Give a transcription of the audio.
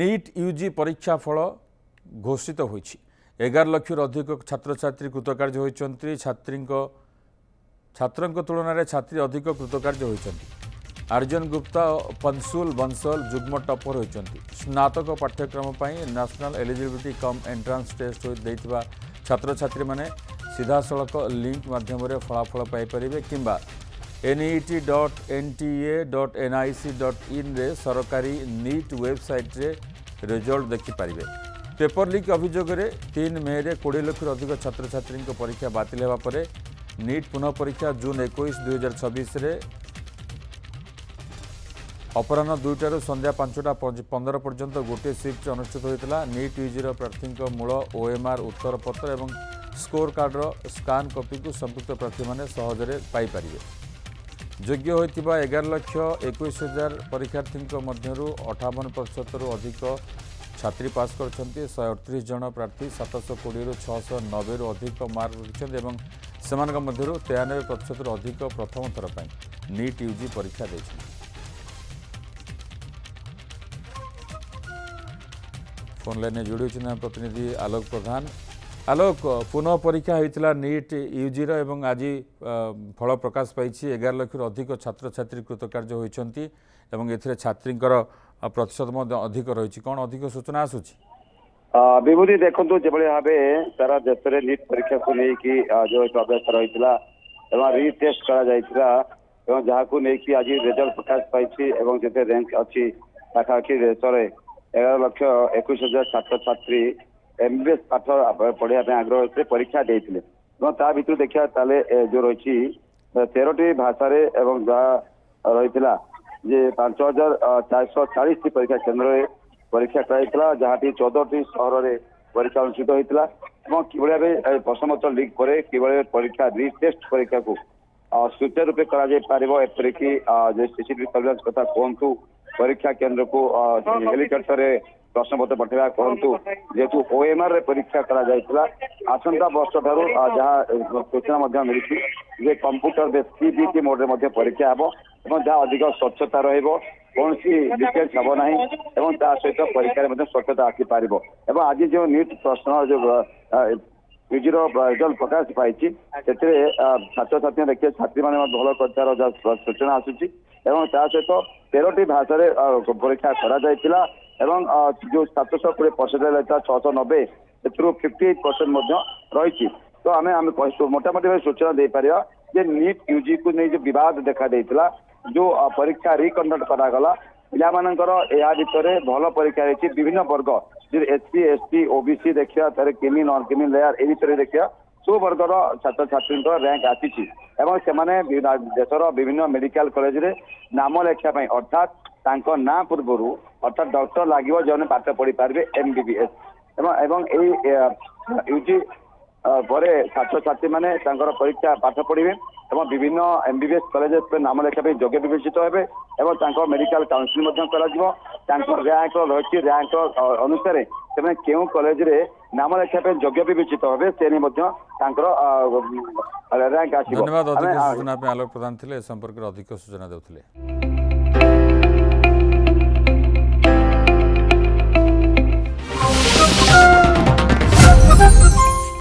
NEET UG परीक्षा फल घोषित होईछि 11 लाख अधिक छात्र छात्री कृतकार्य होइछन्ति छात्रंक तुलन में छात्री अधिक कृतकार्य होइछन्ति अर्जुन गुप्ता पंसुल बंसल जुग्म टपर होइछन्ति स्नातक पाठ्यक्रम पर National Eligibility cum Entrance Test देइथिबा छात्र छात्री माने सीधा सड़क लिंक माध्यम फलाफल पाइपर किंबा net.nta.nic.in रे सरकारी नीट वेबसाइट रे रिजल्ट देखिपारे। पेपर लीक अभियोग 3 मे 20 लाख अधिक छात्र छात्री परीक्षा बातिल होगा पर नीट पुनः परीक्षा जून 21 2026 रे अपराह्न 2टारू संध्या 5:15 पर्यंत गोटे शिफ्ट अनुष्ठित होता। नीट यूजी प्रार्थी मूल ओएमआर उत्तर पत्र और स्कोर कार्डर स्कान कॉपी को संपुक्त प्रार्थी मैंने सहजरे पाइपर। योग्य होता 11,21,000 परीक्षार्थी मध्य 58% अधिक छात्री पास कर 138 जन प्रार्थी 720 ରୁ 690 ରୁ अधिक मार्क रखिंट और से 93% अधिक प्रथम थर पर नीट यूजी परीक्षा दे। फोन लाइन में जोड़ी प्रतिनिधि आलोक प्रधान। आलोक, पुनः परीक्षा होता नीट यूजी एवं आज फल प्रकाश पाई 11 लाख अधिक छात्र छात्री कृतकार्य होती छात्री प्रतिशत अधिक रही कौन अधिक सूचना आसूची विभूति देखु जो भाव सारा देश में नीट परीक्षा को लेकिन जो अभ्यास रही रिटेस्ट जहाँ को लेकिन आज रिजल्ट प्रकाश पाई जिते रैंक अच्छी पाखापाखि देश में 11,21,000 छात्र छात्री एमबीबीएस पाठ पढ़ाई आग्रह से परीक्षा देते ता भर देखा जो रही 13टी भाषा रही 5,440 परीक्षा केन्द्र में परीक्षा कराइला जहाँ 14टी सहर में परीक्षा अनुष्ठित होता कि प्रश्नपत्र लीक पर कि परीक्षा रिटेस्ट परीक्षा को सुचारू रूपे करपरिक सीसीटीवी सर्वेलांस कथा कहतु परीक्षा केन्द्र को हेलीकप्टर प्रश्नपत्र पठेगा कहतु जेहेतु ओएमआर परीक्षा करा आसंता वर्ष ठारू जहाँ सूचना मिली कंप्यूटर बेस सीबीटी मोड में परीक्षा हे जहाँ अधिक स्वच्छता कौन सी डिटेल्स हम ना सहित परीक्षा स्वच्छता आसीपार आज जो नीट प्रश्न जो यूजी रिजल्ट प्रकाश पाई छात्र छात्री देखिए छात्री मैंने भल कर सूचना आसूची सहित 13टी भाषा परीक्षा करा जो 720% 690 58% रही तो आम मोटामोटी सूचना दे पार नीट यूजी को नहीं जो विवाद देखा देता जो परीक्षा रिकंडक्ट करागला पिलामानंकर या भितर भल परीक्षा रही विभिन्न वर्ग एससी एसटी ओबीसी देखिए तार किमी नॉन किमी लेयर ए भितर देखिए सब वर्गर छात्र छात्री रैंक आसी देशर विभिन्न मेडिकल कॉलेज रे नाम लेखापी अर्थात ना पूर्वर अर्थात डॉक्टर लगे जो पाठ पढ़ी पारे एमबीबीएस यूजी पर छात्र छात्री मैंने परीक्षा पाठ पढ़े विभिन्न एमबीबीएस कॉलेज नाम लेखापी योग्य विवेचित होते और मेडिकल काउंसिलिंग रैंक रही रैंक अनुसार से क्यों कॉलेज रे नाम लेखापी योग्य विवेचित होते से रैंक धन्यवाद। अधिक सूचना आलोक प्रधान थे संपर्क में अधिक सूचना देते।